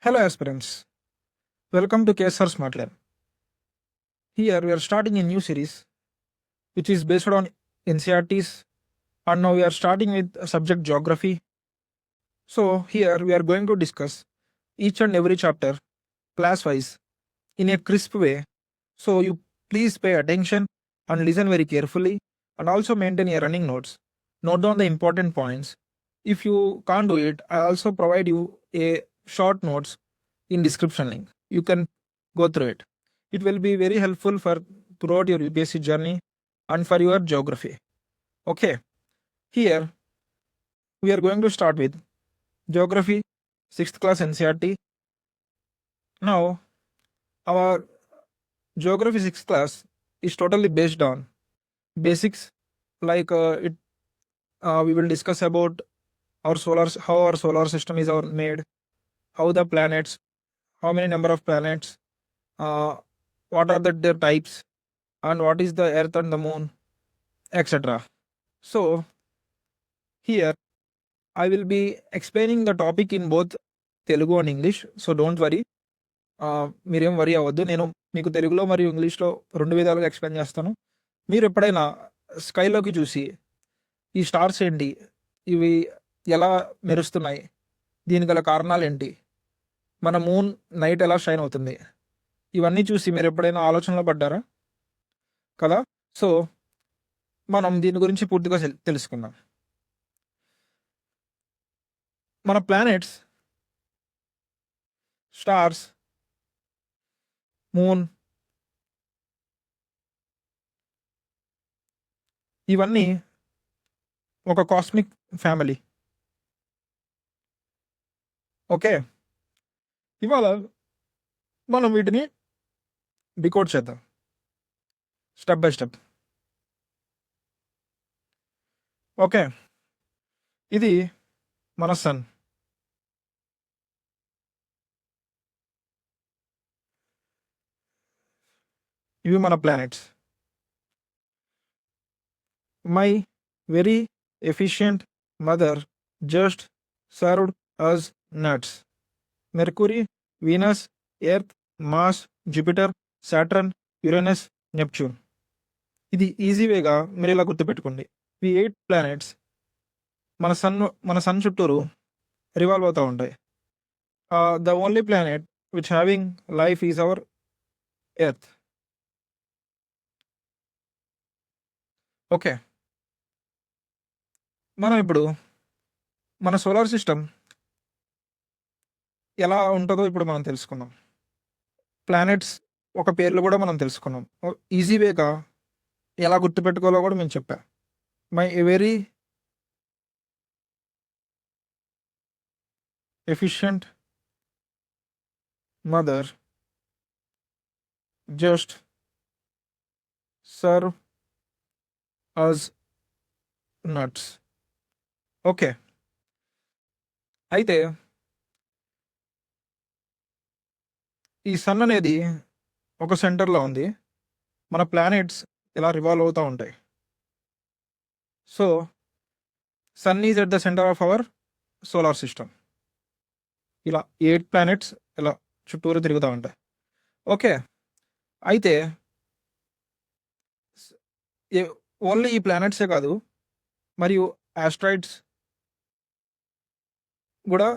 Hello, aspirants. Welcome to KSR Smart Lab. Here we are starting a new series which is based on NCRTs, and now we are starting with subject geography. So, here we are going to discuss each and every chapter class wise in a crisp way. So, you please pay attention and listen very carefully, and also maintain your running notes. Note down the important points. If you can't do it, I also provide you a short notes in description link. You can go through it. It will be very helpful for throughout your UPSC journey and for your geography. Okay, here we are going to start with geography 6th class NCRT. Now, our geography 6th class is totally based on basics, like we will discuss about how our solar system is made, how the planets, how many number of planets, uh, what are their types, and what is the earth and the moon, etc. So here I will be explaining the topic in both Telugu and English. So don't worry. మీరేం worry అవ్వద్దు. నేను మీకు తెలుగులో మరియు ఇంగ్లీష్లో రెండు విధాలుగా explain చేస్తాను. మీరు ఎప్పుడైనా స్కైలోకి చూసి ఈ స్టార్స్ ఏంటి, ఇవి ఎలా మెరుస్తున్నాయి, దీనికి గల కారణాలు ఏంటి, మన మూన్ నైట్ ఎలా షైన్ అవుతుంది, ఇవన్నీ చూసి మీరు ఎప్పుడైనా ఆలోచనలో పడ్డారా కదా? సో మనం దీని గురించి పూర్తిగా తెలుసుకుందాం. మన ప్లానెట్స్, స్టార్స్, మూన్, ఇవన్నీ ఒక కాస్మిక్ ఫ్యామిలీ. ఓకే, ఇవాళ మనం వీటిని డికోడ్ చేద్దాం స్టెప్ బై స్టెప్. ఓకే, ఇది మన సన్. ఇవి మన planets. My very efficient mother just served us nuts. Mercury, Venus, Earth, Mars, Jupiter, Saturn, Uranus, Neptune. ఇది ఈజీ వేగా మీరు ఇలా గుర్తుపెట్టుకోండి. ఈ 8 ప్లానెట్స్ మన సన్ చుట్టూరు రివాల్వ్ అవుతూ ఉంటాయి. The only planet which having life is our earth. Okay, మనం ఇప్పుడు మన సోలార్ సిస్టమ్ ఎలా ఉంటుందో ఇప్పుడు మనం తెలుసుకుందాం. ప్లానెట్స్ ఒక పేర్లు కూడా మనం తెలుసుకున్నాం. ఈజీ వేగా ఎలా గుర్తుపెట్టుకోవాలో కూడా మేము చెప్పా. My very efficient mother just serve us nuts. Okay, అయితే ఈ సన్ అనేది ఒక సెంటర్లో ఉంది. మన ప్లానెట్స్ ఇలా రివాల్వ్ అవుతూ ఉంటాయి. So sun is at the center of our solar system. ఇలా 8 ప్లానెట్స్ ఇలా చుట్టూరు తిరుగుతూ ఉంటాయి. ఓకే, అయితే ఓన్లీ ఈ ప్లానెట్సే కాదు, మరియు ఆస్ట్రాయిడ్స్ కూడా,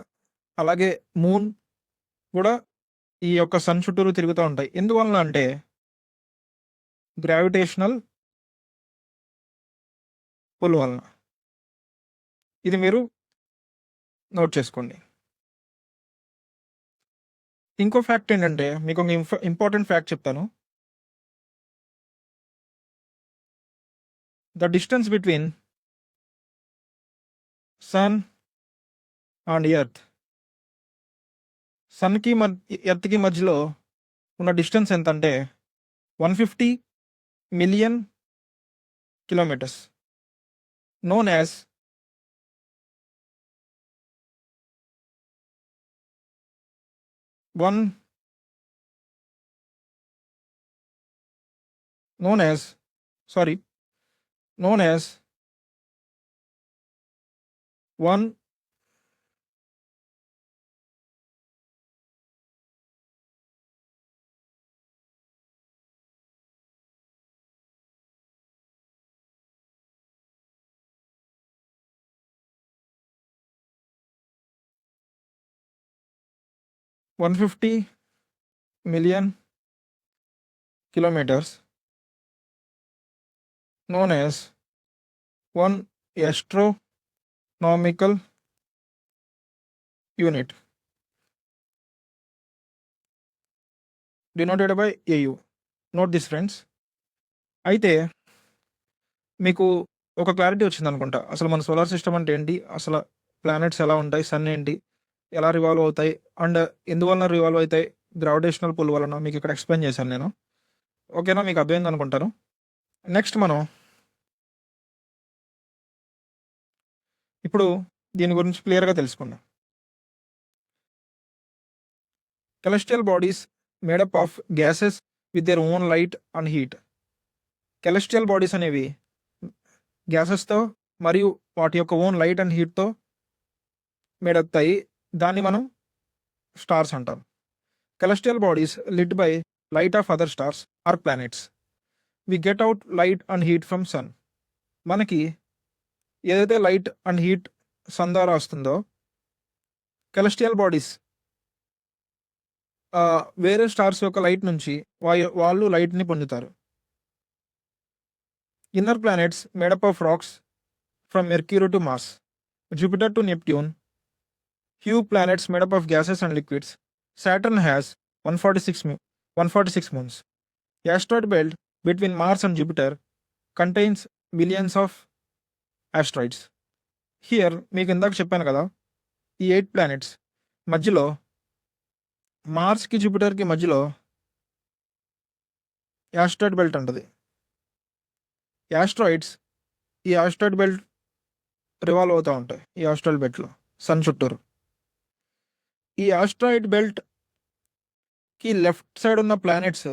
అలాగే మూన్ కూడా ఈ యొక్క సన్ చుట్టూరు తిరుగుతూ ఉంటాయి. ఎందువలన అంటే గ్రావిటేషనల్ పుల్ వలన. ఇది మీరు నోట్ చేసుకోండి. ఇంకో ఫ్యాక్ట్ ఏంటంటే, మీకు ఒక ఇంపార్టెంట్ ఫ్యాక్ట్ చెప్తాను. The distance between sun and earth, సన్కి ఎర్త్కి మధ్యలో ఉన్న డిస్టెన్స్ ఎంత అంటే 150 million kilometres, known as known as sorry known as 1 150 million kilometers, known as one astronomical unit, denoted by AU. Note this, friends. అయితే మీకు ఒక క్లారిటీ వచ్చిందనుకుంటా. అసలు మన సోలార్ సిస్టమ్ అంటే ఏంటి? అసలు ప్లానెట్స్ ఎలా ఉంటాయి? సన్ ఏంటి? ఎలా రివాల్వ్ అవుతాయి? అండ్ ఎందువలన రివాల్వ్ అవుతాయి? గ్రావిటేషనల్ పుల్ వలన మీకు ఇక్కడ ఎక్స్‌ప్లెయిన్ చేశాను నేను. ఓకేనా? మీకు అర్థమైంది అనుకుంటాను. నెక్స్ట్ మనం ఇప్పుడు దీని గురించి క్లియర్‌గా తెలుసుకుందాం. Celestial bodies made up of gases with their own light and heat. Celestial bodies అనేవి గ్యాసెస్‌తో మరియు వాటి యొక్క ఓన్ లైట్ అండ్ హీట్‌తో మేడ్ అవుతాయి. దాన్ని మనం స్టార్స్ అంటాం. Celestial bodies lit by light of other stars or planets. We get out light and heat from sun. మనకి ఏదైతే లైట్ అండ్ హీట్ సన్ ద్వారా వస్తుందో celestial bodies వేరే స్టార్స్ యొక్క లైట్ నుంచి వాళ్ళు లైట్‌ని పొందుతారు. Inner planets made up of rocks from Mercury to Mars, Jupiter to Neptune. Few planets made up of gases and liquids. Saturn has 146 moons. The asteroid belt between Mars and Jupiter contains millions of asteroids. Here మీకు ఇందాక చెప్పాను కదా, ఈ 8 planets మధ్యలో మార్స్‌కి జూపిటర్‌కి మధ్యలో asteroid belt ఉంటది. Asteroids ఈ asteroid belt revolve అవుతా ఉంటాయి. ఈ యాస్ట్రాయిడ్ బెల్ట్‌లో సన్ చుట్టూరు. ఈ యాస్ట్రాయిడ్ బెల్ట్‌కి లెఫ్ట్ సైడ్ ఉన్న ప్లానెట్స్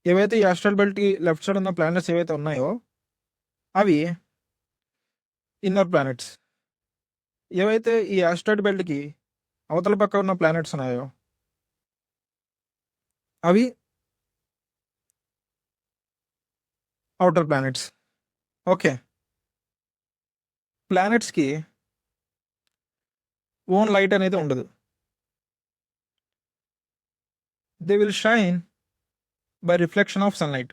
ఏవైతే ఈ యాస్ట్రాయిడ్ బెల్ట్‌కి లెఫ్ట్ సైడ్ ఉన్న ప్లానెట్స్ ఏవైతే ఉన్నాయో అవి ఇన్నర్ ప్లానెట్స్. ఏవైతే ఈ యాస్ట్రాయిడ్ బెల్ట్‌కి అవతల పక్క ఉన్న ప్లానెట్స్ ఉన్నాయో అవి ఔటర్ ప్లానెట్స్. ఓకే. ప్లానెట్స్‌కి ఓన్ లైట్ అనేది ఉండదు. They will shine by reflection of sunlight.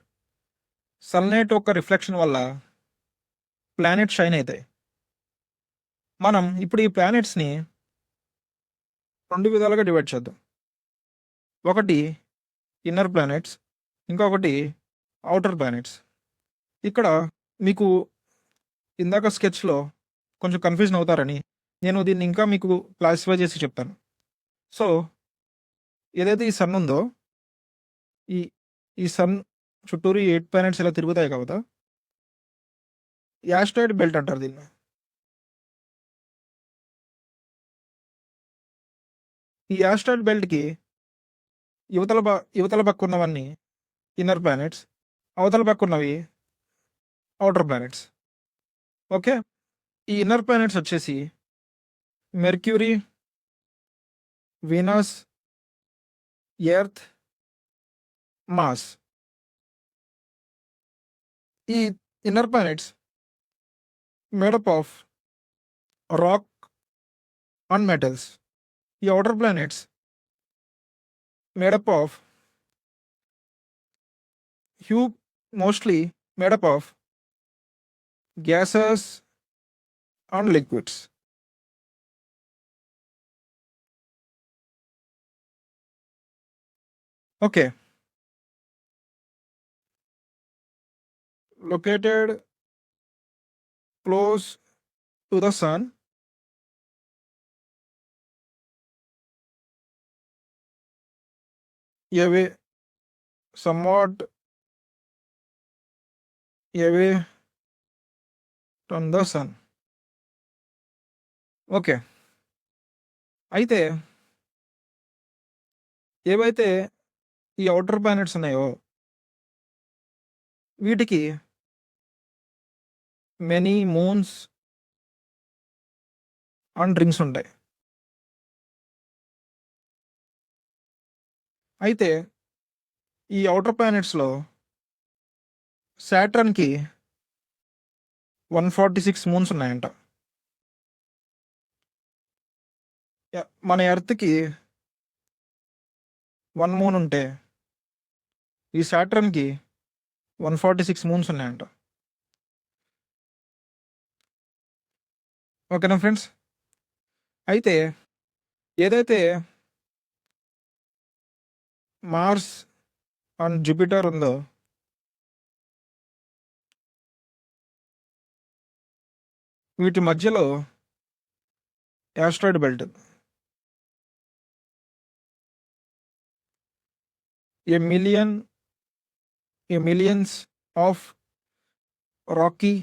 Sunlight యొక్క రిఫ్లెక్షన్ వల్ల ప్లానెట్స్ షైన్ అవుతాయి. మనం ఇప్పుడు ఈ ప్లానెట్స్‌ని 2 విధాలుగా డివైడ్ చేద్దాం. ఒకటి ఇన్నర్ ప్లానెట్స్, ఇంకొకటి ఔటర్ ప్లానెట్స్. ఇక్కడ మీకు ఇందాక స్కెచ్‌లో కొంచెం కన్‌ఫ్యూజన్ అవుతారని నేను దీన్ని ఇంకా మీకు క్లాసిఫై చేసి చెప్తాను. సో, ఏదైతే ఈ సన్ ఉందో ఈ ఈ సన్ చుట్టూరు 8 ప్లానెట్స్ ఇలా తిరుగుతాయి కదా! యాస్ట్రాయిడ్ బెల్ట్ అంటారు దీన్ని. ఈ యాస్ట్రాయిడ్ బెల్ట్‌కి యువతల పక్కున్నవన్నీ ఇన్నర్ ప్లానెట్స్, అవతల పక్కున్నవి ఔటర్ ప్లానెట్స్. ఓకే. ఈ ఇన్నర్ ప్లానెట్స్ వచ్చేసి మెర్క్యూరీ, వీనస్, ఎర్త్, మార్స్. ఈ inner planets made up of rock and metals. ఈ outer planets made up of mostly made up of gases and liquids. Okay. Located close to the sun, away somewhat away from the sun. Okay. అయితే ఏవైతే ఈ outer planets ఉన్నాయో వీటికి many moons and rings ఉంటాయి. అయితే ఈ outer ప్లానెట్స్‌లో సాటర్న్‌కి 146 moons ఉన్నాయంట. మన ఎర్త్కి 1 మూన్ ఉంటే ఈ సాటర్న్కి 146 మూన్స్ ఉన్నాయంట. ఓకేనా ఫ్రెండ్స్? అయితే ఏదైతే మార్స్ అండ్ జూపిటర్ ఉందో వీటి మధ్యలో asteroid belt, millions of Rocky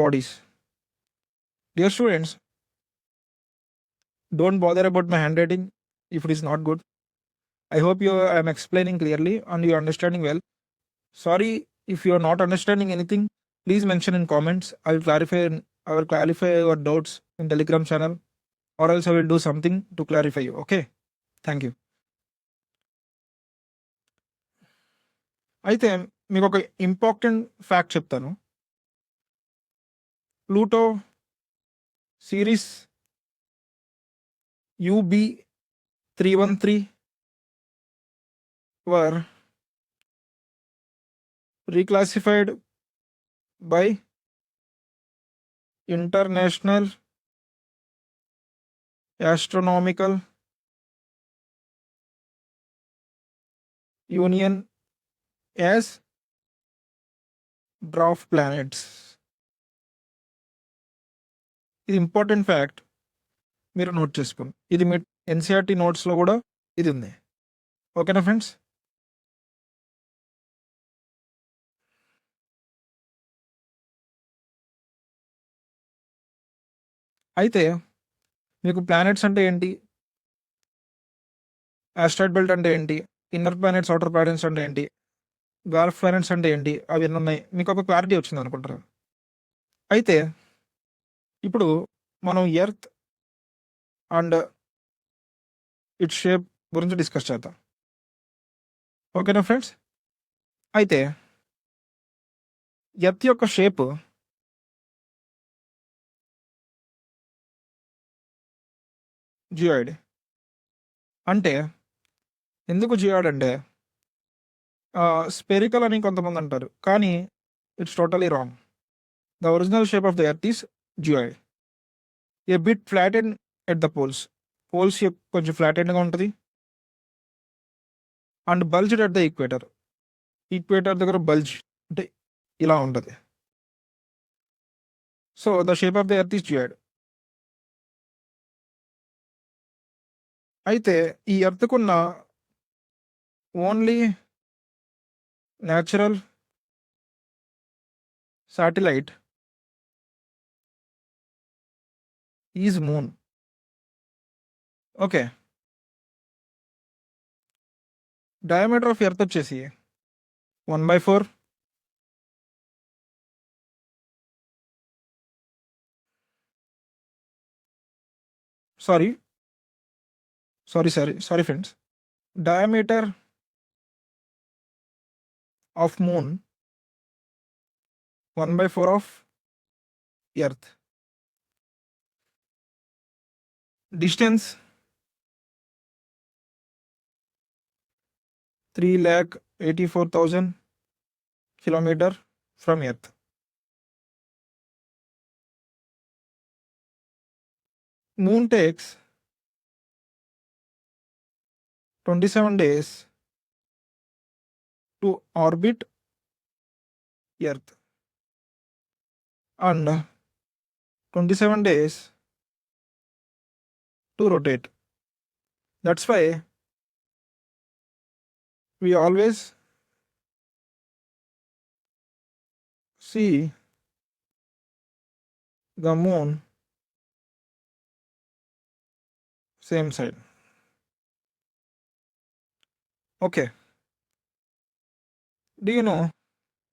bodies. Dear students, don't bother about my handwriting if it is not good. I hope I am explaining clearly and you are understanding well. Sorry if you are not understanding anything, please mention in comments. I will clarify your doubts in Telegram channel, or else I will do something to clarify you. Okay, thank you. అయితే మీకు ఒక important fact చెప్తాను. Pluto series UB313 were reclassified by International Astronomical Union as dwarf planets. ఇది important fact, మీరు note చేసుకోండి. ఇది మీ NCERT నోట్స్లో కూడా ఇది ఉంది. ఓకేనా ఫ్రెండ్స్? అయితే మీకు ప్లానెట్స్ అంటే ఏంటి, ఆస్ట్రాయిడ్ బెల్ట్ అంటే ఏంటి, ఇన్నర్ ప్లానెట్స్ అవుటర్ ప్లానెట్స్ అంటే ఏంటి, డ్వార్ఫ్ ప్లానెట్స్ అంటే ఏంటి, అవి ఎన్ని ఉన్నాయి, మీకు ఒక క్లారిటీ వచ్చింది అనుకుంటారు. అయితే ఇప్పుడు మనం ఎర్త్ అండ్ ఇట్స్ షేప్ గురించి డిస్కస్ చేద్దాం. ఓకేనా ఫ్రెండ్స్? అయితే ఎర్త్ యొక్క షేప్ జియాయిడ్. అంటే ఎందుకు జియాయిడ్ అంటే స్పెరికల్ అని కొంతమంది అంటారు, కానీ it's totally wrong. The original shape of the earth is geoid. A bit flatten at the poles కొంచెం ఫ్లాటెన్గా ఉంటుంది, and bulged at the equator దగ్గర బల్జ్ అంటే ఇలా ఉంటుంది. So the shape of the earth is geoid. అయితే ఈ ఎర్త్కున్న only natural satellite is moon. Okay, diameter of earth వచ్చేసి 1/4 sorry friends, diameter of moon 1/4 of earth. Distance 3,84,000 kilometer from Earth. Moon takes 27 days to orbit Earth and 27 days to rotate. That's why we always see the moon same side. Okay, do you know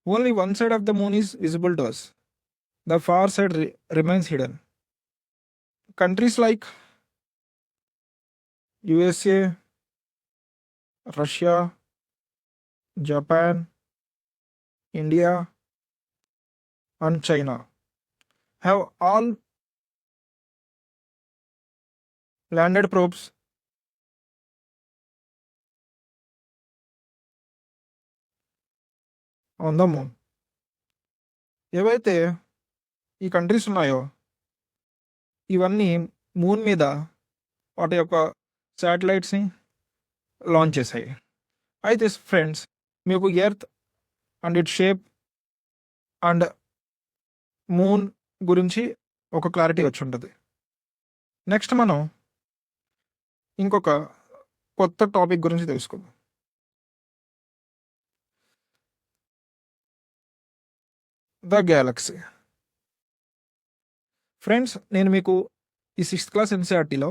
only one side of the moon is visible to us? The far side remains hidden. Countries like USA, Russia, Japan, India, and China have all landed probes on the moon. ఏవైతే ఈ countries ఉన్నాయో ఇవన్నీ moon మీద వాటి యొక్క శాటిలైట్స్ని launch చేశాయి. అయితే friends, మీకు earth and it shape and moon గురించి ఒక క్లారిటీ వచ్చి ఉంటుంది. నెక్స్ట్ మనం ఇంకొక కొత్త టాపిక్ గురించి తెలుసుకుందాం. The Galaxy. ఫ్రెండ్స్, నేను మీకు ఈ 6th క్లాస్ ఎన్సీఆర్టీలో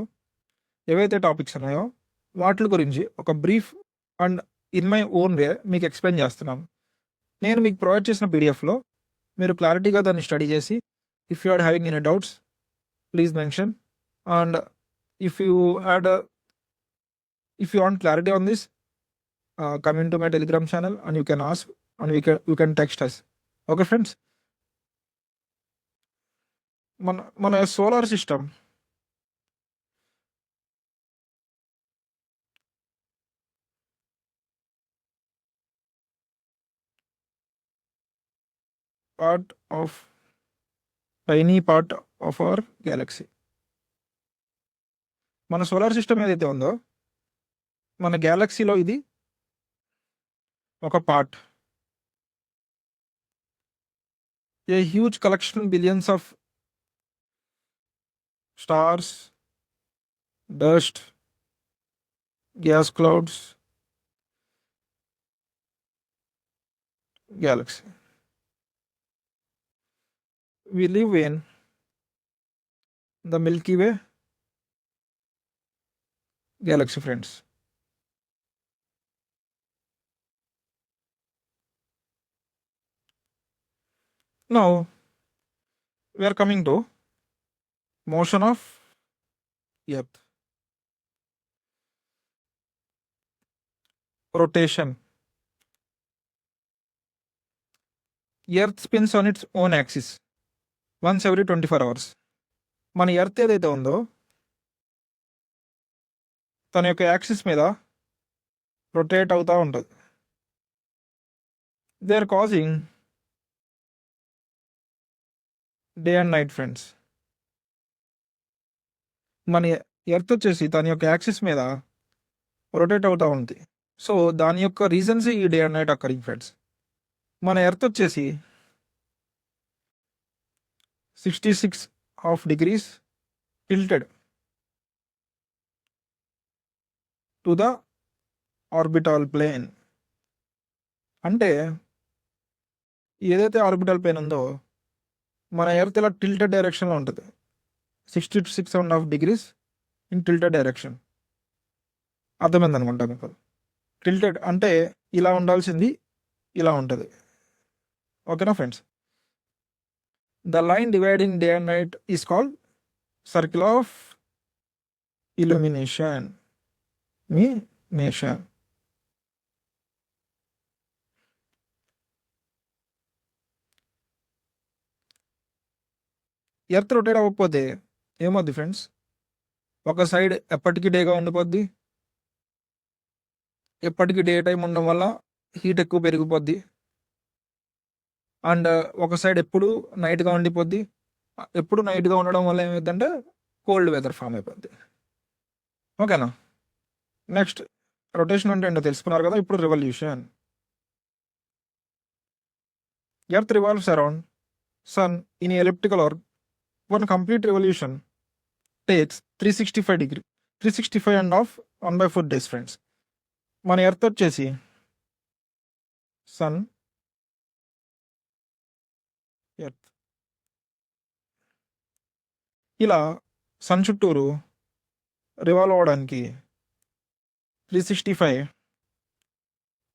ఏవైతే టాపిక్స్ ఉన్నాయో వాటి గురించి ఒక brief and in my own way మీకు ఎక్స్ప్లెయిన్ చేస్తున్నాను. నేను మీకు ప్రొవైడ్ చేసిన పీడిఎఫ్లో మీరు క్లారిటీగా దాన్ని స్టడీ చేసి if you are having any doubts please mention. And if you want clarity on this come into my Telegram channel and you can ask and you can text us. Okay friends, మన solar system tiny part of our galaxy. మన solar system ఏదైతే ఉందో మన గ్యాలక్సీలో ఇది ఒక part. A huge collection, billions of stars, dust, gas clouds, galaxy. We live in the Milky Way galaxy, friends. Now we are coming to motion of Earth. Rotation. Earth spins on its own axis once every 24 hours. మన earth ఏదైతే ఉందో తన యొక్క axis మీద rotate అవుతూ ఉంటుంది. They are causing day and night, friends. మన earth వచ్చేసి తన యొక్క యాక్సిస్ మీద రొటేట్ అవుతూ ఉంది. సో దాని యొక్క రీజన్స్ ఈ day and night occurring, friends. మన ఎర్త్ వచ్చేసి 66 degrees tilted to the orbital plane. అంటే ఏదైతే ఆర్బిటాల్ ప్లేన్ ఉందో మన ఎర్త్ ఇలా టిల్టెడ్ డైరెక్షన్లో ఉంటుంది. 66.5 degrees ఇన్ టిల్టెడ్ డైరెక్షన్. అర్థమైంది అనుకుంటా మీకు. టిల్టెడ్ అంటే ఇలా ఉండాల్సింది ఇలా ఉంటుంది. ఓకేనా friends? The line dividing day and night is called circle of illumination. Earth rotate అవ్వకపోతే ఏమవుద్ది ఫ్రెండ్స్? ఒక సైడ్ ఎప్పటికీ డేగా ఉండిపోద్ది. ఎప్పటికీ డే టైం ఉండడం వల్ల హీట్ ఎక్కువ పెరిగిపోద్ది. అండ్ ఒక సైడ్ ఎప్పుడు నైట్గా ఉండిపోద్ది. ఎప్పుడు నైట్గా ఉండడం వల్ల ఏమవుతుందంటే కోల్డ్ వెదర్ ఫామ్ అయిపోద్ది. ఓకేనా? నెక్స్ట్, రొటేషన్ అంటే ఏంటో తెలుసుకున్నారు కదా. ఇప్పుడు revolution. Earth revolves around sun in elliptical orbit. One complete revolution takes 365.5 1/4 days, friends. మన ఎర్త్ వచ్చేసి సన్ ఎర్త్ ఇలా సన్ చుట్టూరు రివాల్వ్ అవ్వడానికి 365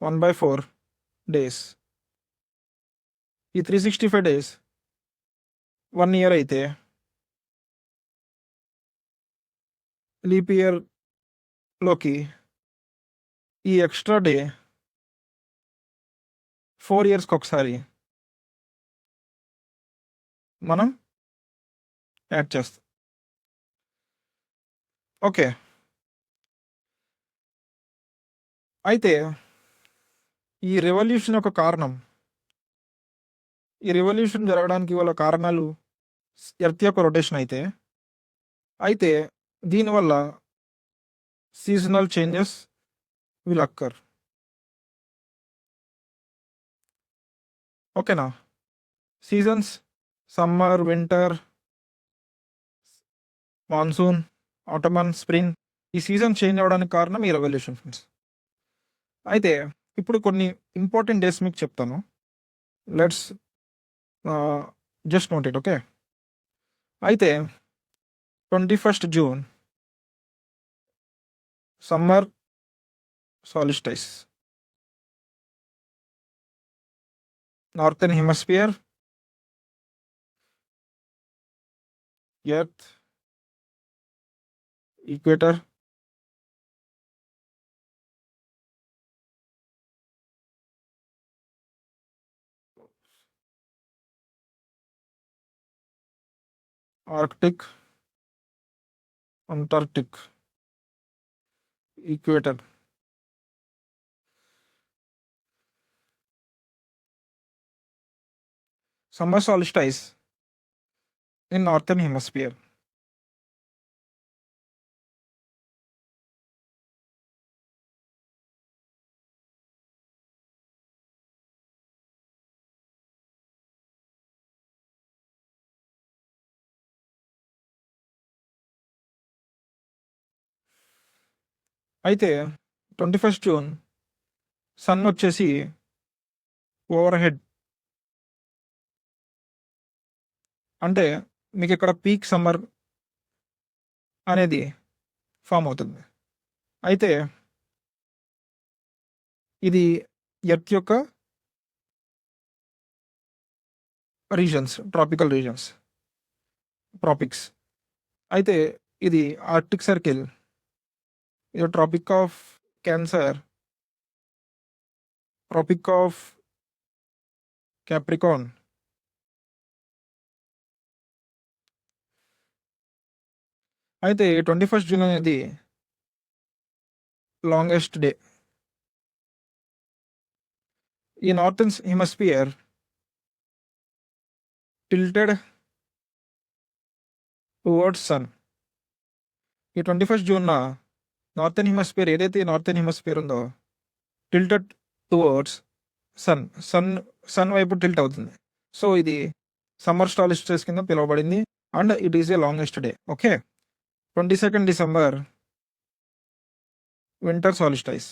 1/4 days. ఈ 365 days 1 year అయితే లీప్ ఇయర్లోకి ఈ ఎక్స్ట్రా డే 4 yearsకి ఒకసారి మనం యాడ్ చేస్తాం. ఓకే. అయితే ఈ రెవల్యూషన్ యొక్క కారణం, ఈ రెవల్యూషన్ జరగడానికి గల కారణాలు ఎర్త్ యొక్క రొటేషన్ అయితే దీనివల్ల సీజనల్ చేంజెస్ విల్ అక్కర్. ఓకేనా? Seasons summer, winter, monsoon, autumn, spring ఈ సీజన్ చేంజ్ అవ్వడానికి కారణం ఈ రెవల్యూషన్ ఫ్రెండ్స్. అయితే ఇప్పుడు కొన్ని ఇంపార్టెంట్ డేస్ మీకు చెప్తాను. Let's just note it. Okay. అయితే 21st June summer solstice, northern hemisphere, earth, equator, Arctic, Antarctic, equator, summer solstice in northern hemisphere. అయితే 21st జూన్ సన్ వచ్చేసి ఓవర్ హెడ్, అంటే మీకు ఇక్కడ పీక్ సమ్మర్ అనేది ఫామ్ అవుతుంది. అయితే ఇది ఎర్త్ యొక్క రీజన్స్, ట్రాపికల్ రీజన్స్, ట్రాపిక్స్. అయితే ఇది ఆర్క్టిక్ సర్కిల్, ఇది tropic of cancer, tropic of Capricorn, అయితే 21st జూన్ అనేది లాంగెస్ట్ డే. ఈ northern hemisphere tilted towards sun. ఈ 21st జూన్న నార్థన్ హెమిస్ఫియర్, ఏదైతే నార్థన్ హెమిస్ఫియర్ ఉందో, టిల్టెడ్ టువర్డ్స్ సన్, సన్ వైపు టిల్ట్ అవుతుంది. సో ఇది సమ్మర్ సాలిస్టిస్ కింద పిలువబడింది and it is a longest day. Okay. 22nd December winter solstice.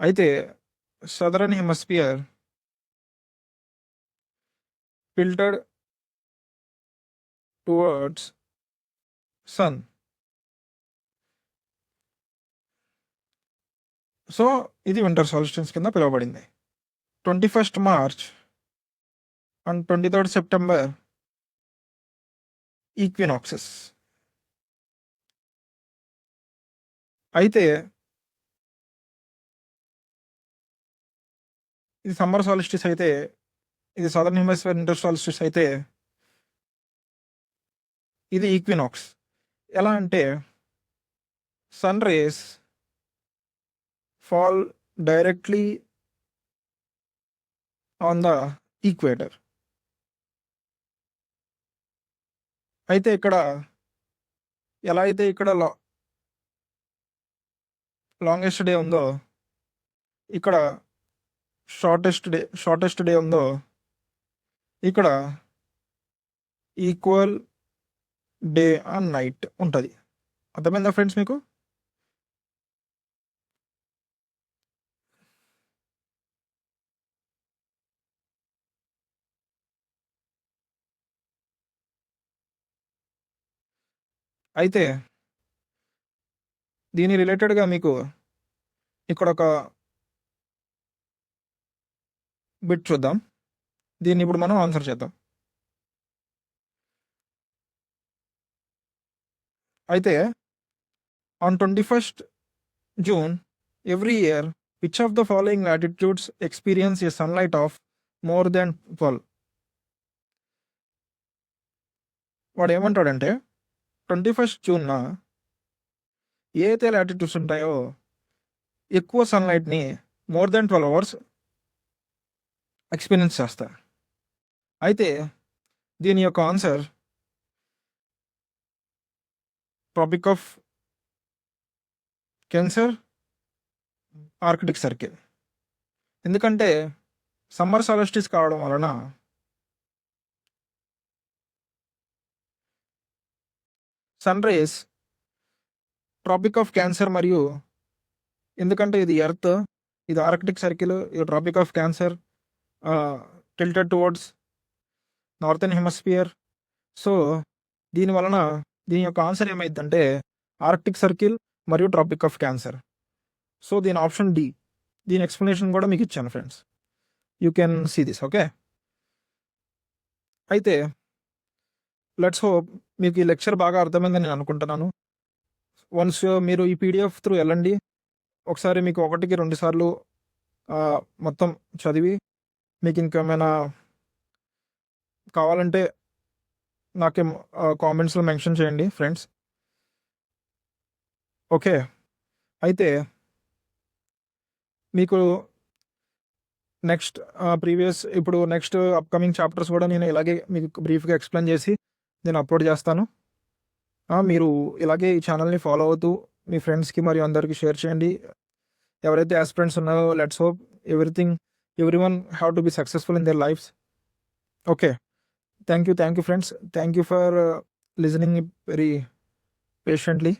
అయితే southern hemisphere tilted towards sun. సో ఇది వింటర్ సాలిస్టిస్ కింద పిలువబడింది. 21st March and 23rd September equinoxes. అయితే ఇది సమ్మర్ సాలిస్టిస్ అయితే, ఇది సదర్న్ హెమిస్ఫియర్ వింటర్ సాలిస్టిస్ అయితే, ఇది ఈక్వినాక్స్. ఎలా అంటే sun rays fall directly on the equator. అయితే ఇక్కడ ఎలా అయితే ఇక్కడ లాంగెస్ట్ డే ఉందో, ఇక్కడ షార్టెస్ట్ డే ఉందో, ఇక్కడ ఈక్వల్ డే అండ్ నైట్ ఉంటుంది. అర్థమైందా ఫ్రెండ్స్ మీకు? అయితే దీని రిలేటెడ్గా మీకు ఇక్కడ ఒక బిట్ చూద్దాం. దీన్ని ఇప్పుడు మనం ఆన్సర్ చేద్దాం. అయితే on 21st June every year which of the following latitudes experience A sunlight of more than 12? వాడు ఏమంటాడంటే 21st జూన్న ఏ అయితే లాటిట్యూడ్స్ ఉంటాయో ఎక్కువ సన్లైట్ని మోర్ దెన్ 12 అవర్స్ ఎక్స్పీరియన్స్ చేస్తారు. అయితే దీని యొక్క answer tropic of cancer, Arctic circle. ఎందుకంటే సమ్మర్ సాలిస్టిస్ కావడం వలన sun rays tropic of cancer మరియు ఎందుకంటే ఇది ఎర్త్, ఇది ఆర్కిటిక్ సర్కిల్, ఇది tropic of cancer tilted towards northern hemisphere. So దీని వలన దీని యొక్క ఆన్సర్ ఏమైందంటే ఆర్కిటిక్ సర్కిల్ మరియు ట్రాపిక్ ఆఫ్ క్యాన్సర్. సో దీని ఆప్షన్ డి. దీని ఎక్స్ప్లెనేషన్ కూడా మీకు ఇచ్చాను friends, you can see this. Okay, అయితే లెట్స్ హోప్ మీకు ఈ లెక్చర్ బాగా అర్థమైందని నేను అనుకుంటున్నాను. వన్స్ మీరు ఈ పీడిఎఫ్ త్రూ వెళ్ళండి, ఒకసారి మీకు 1-2 సార్లు మొత్తం చదివి మీకు ఇంకేమైనా కావాలంటే నాకేం కామెంట్స్లో మెన్షన్ చేయండి ఫ్రెండ్స్. ఓకే, అయితే మీకు నెక్స్ట్ ఇప్పుడు నెక్స్ట్ అప్కమింగ్ చాప్టర్స్ కూడా నేను ఇలాగే మీకు బ్రీఫ్గా ఎక్స్ప్లెయిన్ చేసి నేను అప్లోడ్ చేస్తాను. మీరు ఇలాగే ఈ ఛానల్ని ఫాలో అవుతూ మీ ఫ్రెండ్స్కి మరియు అందరికీ షేర్ చేయండి. ఎవరైతే యాస్పిరెంట్స్ ఉన్నారో let's hope everyone have to be successful in there lifes. Okay, thank you friends. Thank you for listening very patiently.